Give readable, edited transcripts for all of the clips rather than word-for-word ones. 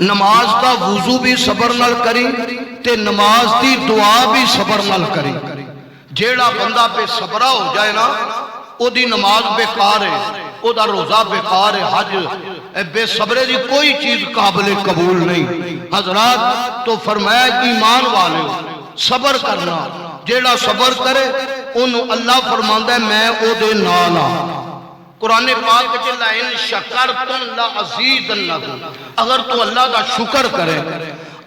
نماز دا وضو بھی صبر نال کری تے نماز دی دعا بھی صبر نال کری. جیڑا بندہ بے صبرہ ہو جائے نا او دی نماز بیکار ہے، او دا روزہ بیکار ہے، حج بے صبرے دی کوئی چیز قابل قبول نہیں. حضرات تو فرمایا ایمان والے صبر کرنا، جیڑا صبر کرے انہوں اللہ فرماندہ ہے میں او دے نالا. قرآن پاک کے لائن شکرتم لعزیدنکم، اگر تو اللہ دا شکر کرے،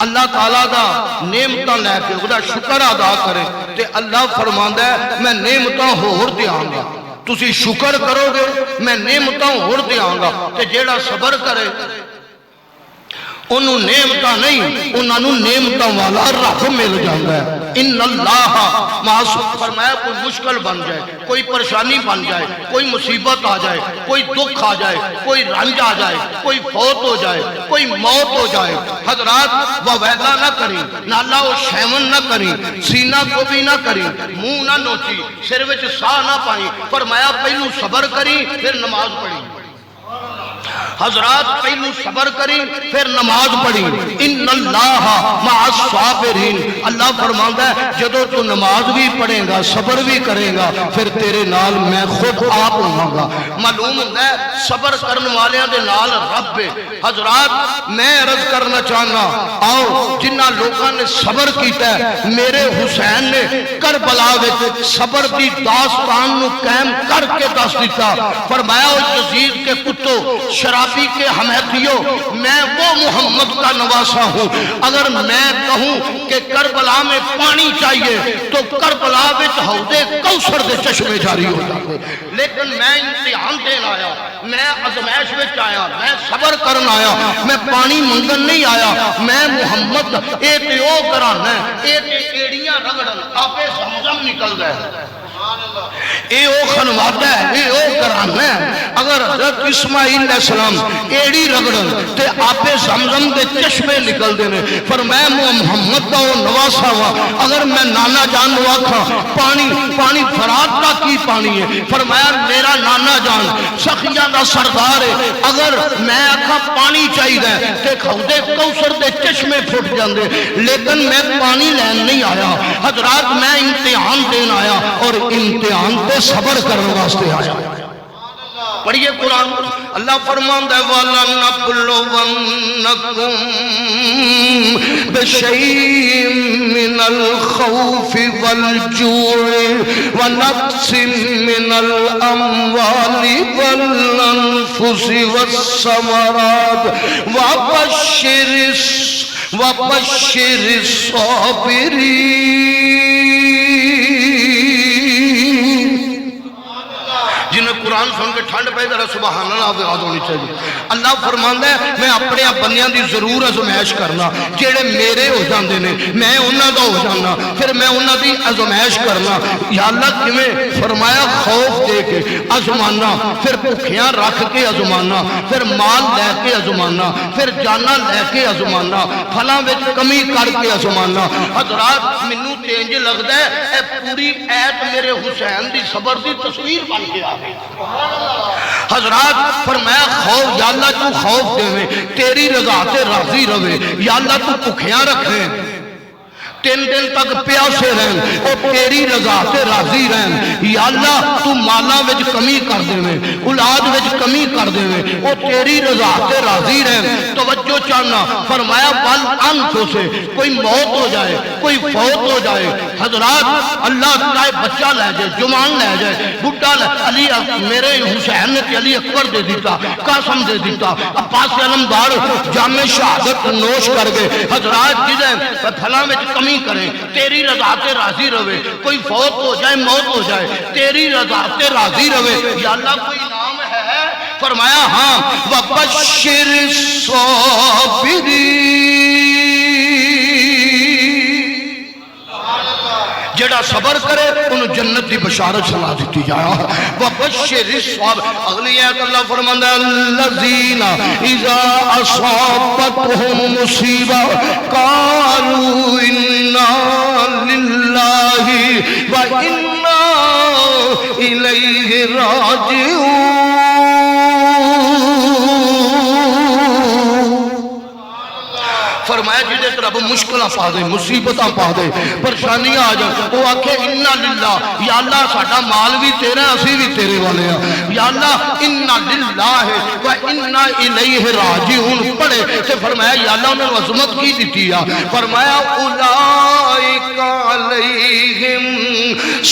اللہ تعالیٰ دا نعمتاں لے کے وہ دا شکر ادا کرے تے اللہ فرماندہ ہے میں نعمتاں ہور دیاں گا. تسی شکر کرو گے میں نعمتاں ہور دیاں گا. تے جیڑا صبر کرے انہوں نعمتاں نہیں، انہوں نعمتاں والا رب مل جاندہ ہے. ان اللہ معصوم فرمایا کوئی مشکل بن جائے، کوئی پریشانی بن جائے، کوئی مصیبت آ جائے، کوئی دکھ آ جائے، کوئی رنج آ جائے، کوئی فوت ہو جائے، کوئی موت ہو جائے، حضرات وہ وعدہ نہ کریں، نہ اللہ وہ شیون نہ کریں، سینہ کو بھی نہ کریں، منہ نہ نوچی، سر وچ ساہ نہ پائیں. فرمایا پہلو صبر کریں پھر نماز پڑھیں. حضرات پہلو صبر کریں پھر نماز پڑھیں. ان اللہ مع الصابرین، اللہ فرماتا ہے جدو تو نماز بھی پڑھے گا صبر بھی کرے گا پھر تیرے نال میں خود آپ ہوں گا. معلوم ہوتا ہے صبر کرنے والیاں دے نال رب ہے. حضرات میں عرض کرنا چاہنا آؤ جنہ لوگوں نے صبر کیتا ہے، میرے حسین نے کربلا وچ صبر دی داستان نو قائم کر کے دس دیتا. فرمایا او یزید کے کتو، شرابی کے حمیتیوں، میں وہ محمد کا نواسا ہوں. اگر میں کہوں کہ کربلا میں پانی چاہیے تو کربلا وچ حوض کوثر دے چشمے جاری ہو جاتے. لیکن میں امتحان دین آیا، میں ازمائش وچ آیا، میں صبر کرن آیا، میں پانی منگن نہیں آیا. میں محمد اے تے او کرانا ہے، اے تے ایڑیاں رگڑن آپے زمزم نکل گئے، اے او خنوادہ ہے، اے او کرانا ہے. اگر حضرت اسماعیل علیہ السلام ایڑی رگڑن تے آپے زمزم دے چشمے نکل دینے. فرمایا محمد دا وہ نواسا ہوا. اگر میں نانا جان نواکھا پانی فرات کا کی پانی ہے، فرمایا میرا نانا جان سخیہ دا سردار ہے. اگر میں آکھا پانی چاہی دے تے حوض کوثر دے چشمے پھٹ جاندے، لیکن میں پانی لین نہیں آیا. حضرات میں امتحان دین آیا اور امتحان تے صبر کرنے واسطے آیا. پڑھئے قرآن. اللہ فرماندہ ہے وَلَنَبْلُوَنَّكُمْ بِشَيْءٍ مِّنَ الْخَوْفِ وَالْجُوعِ وَنَقْصٍ مِّنَ الْأَمْوَالِ وَالْأَنفُسِ وَالثَّمَرَاتِ وَبَشِّرِ الصَّابِرِينَ. جنہیں قرآن سن کے ٹھنڈ پہ ذرا سبحان اللہ آواز ہونی چاہیے. اللہ فرماندہ ہے میں اپنے بندیاں دی ضرور ازمائش کرنا، جیڑے میرے ہو جاندے نے میں انہاں دا ہو جانا، پھر میں انہاں دی ازمائش کرنا. یا اللہ کیویں؟ فرمایا خوف دے کے ازمانا، پھر بھکھیاں رکھ کے ازمانا، پھر مال لے کے ازمانا، پھر جانا لے کے ازمانا، پھلاں وچ کمی کر کے ازمانا. حضرات مینوں تے انج لگدا ہے اے پوری ایت میرے حسین دی صبر دی تصویر بن کے آ گئی. حضرات فرمایا خوف، یا اللہ تو خوف دے میں تیری رضا تے راضی رہے. یا اللہ تو بھکھیاں رکھیں 3 دن تک پیاسے رہن اور تیری رضا تے راضی رہن. یا اللہ تو مالا وچ کمی کر دے میں، اولاد وچ کمی کر دے میں، اور تیری رضا تے راضی رہن. توجہ چاہنا فرمایا بل انفو سے کوئی موت ہو جائے، کوئی فوت ہو جائے. حضرات اللہ چاہے بچہ لے جائے، جوان لے جائے، بڑھا لے. علی میرے حسین نے علی اکبر دے دیتا، قاسم دے دیتا، عباس علمدار جامع شہادت نوش کر گئے. حضرات جدیں پھلاں وچ کمی کریں تیری رضا تے راضی رہے. کوئی فوت ہو جائے، موت ہو جائے، تیری رضا تے راضی رہے. یا اللہ کوئی نام ہے؟ فرمایا ہاں وَبَشِّرِ الصَّابِرِينَ. جڑا صبر کرے انہوں جنت دی بشارت سنا دیتی جایا. وَبَشِّرِ الصَّابِرِينَ. اگلی آیت اللہ فرماندہ الَّذِينَ اِذَا أَصَابَتْهُمْ مُصِيبَةٌ قَالُوا إِنَّا لِلَّهِ وَإِنَّا إِلَيْهِ رَاجِعُونَ. فرمایا جی رب مشکل پا دے مصیبت پا دے پریشانیاں آ جائیں وہ آکھے انا للہ یا اللہ ساڈا مال بھی تیرا اسی بھی تیرے والے ہیں یا اللہ انا للہ و انا الیہ راجعون پڑھے تے فرمایا یا اللہ انہوں نے عظمت کی دیتی ہے فرمایا اولئک علیہم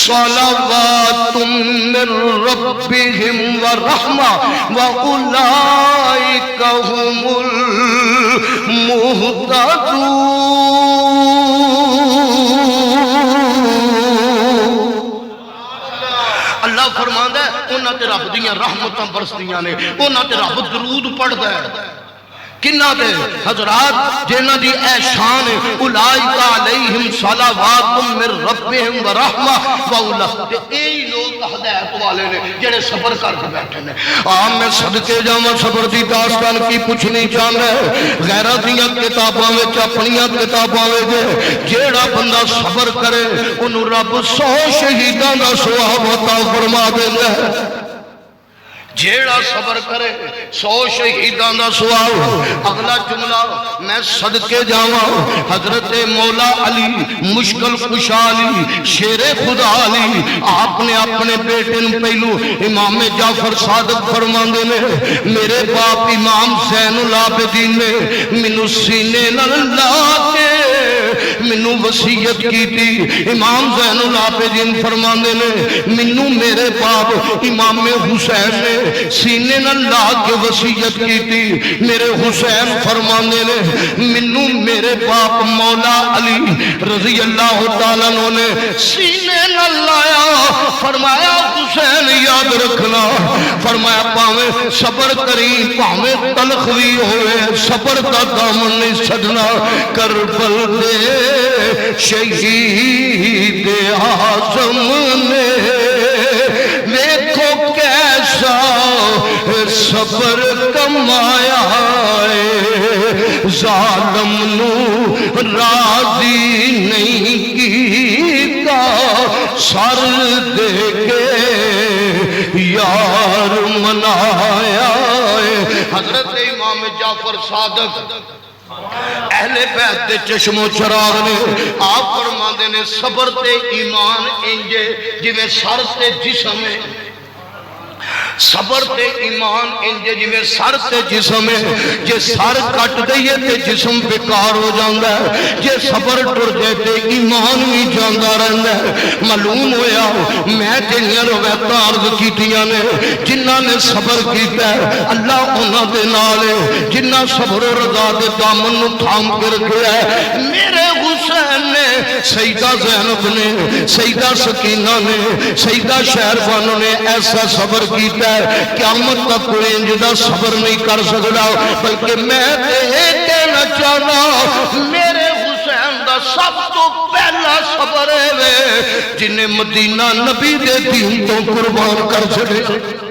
صلوات من ربہم ورحمہ واولئک هم المہتدون اللہ فرماندا ہے انہاں تے رب دیاں رحمتاں برسدیاں نے انہاں تے رب درود پڑھدا ہے کنہ دے حضرات جنہ دی اے شان اولئک علیہم صلوات من ربہم ورحمہ واولئک اے لوگ ہدایت والے نے جڑے صبر کر کے بیٹھے نے میں صدقے جاواں صبر دی داستان کی پوچھنی چاہندا ہے غیرہ دیاں کتاباں وچ اپنیاں کتاباں وچ جیڑا بندہ صبر کرے اونوں رب 100 شہیداں دا ثواب عطا فرما دیندا ہے جیڑا صبر کرے 100 شہیدان دا ثواب اگلا جملہ میں صدقے جاواں حضرت مولا علی مشکل کشا علی شیر خدا علی آپ نے اپنے بیٹے پہلو امام جعفر صادق فرماندے نے میرے باپ امام زین العابدین نے منو سینے نال لا کے منو وصیت کی تھی امام زین العابدین فرماندے نے منو میرے باپ امام حسین نے سینے نہ لا کے وصیت کی تھی میرے حسین فرمانے نے منو میرے باپ مولا علی رضی اللہ تعالیٰ نے سینے نہ لایا فرمایا حسین یاد رکھنا فرمایا پاویں صبر کری پاویں تلخ بھی ہوئے صبر کا دامن نہیں چھڈنا کربل دے شہید اعظم نے دیکھو کیسا صبر کمایا ظالم نو راضی نہیں کیتا سر دے کے یار منایا حضرت امام جعفر صادق اہل بیت دے چشم و چراغ نے آپ فرماندے نے صبر تے ایمان انجے جویں سر تے جسم ہے صبر تے ایمان انجے جویں سر تے جسم ہے جے سر کٹ دئیے تے جسم بیکار ہو جاندا ہے جے صبر ٹر جائے تے ایمان بھی جاندا رہندا ہے معلوم ہویا میں جنیاں روایتاں عرض کیتیاں نے جنہاں نے صبر کیتا ہے اللہ انہاں دے نال ہے جنہاں صبر و رضا دے دامن نو تھام کے رکھیا ہے میرے حسین نے سیدہ زینب نے سیدہ سکینہ نے سیدہ شہربانو نے ایسا صبر کیتا ہے قیامت تک کوئی انجدہ صبر نہیں کر سکتا بلکہ میں کہنا چاہنا میرے حسین دا سب تو پہلا صبر ہے جنہیں مدینہ نبی دے دین تو قربان کر چھڑے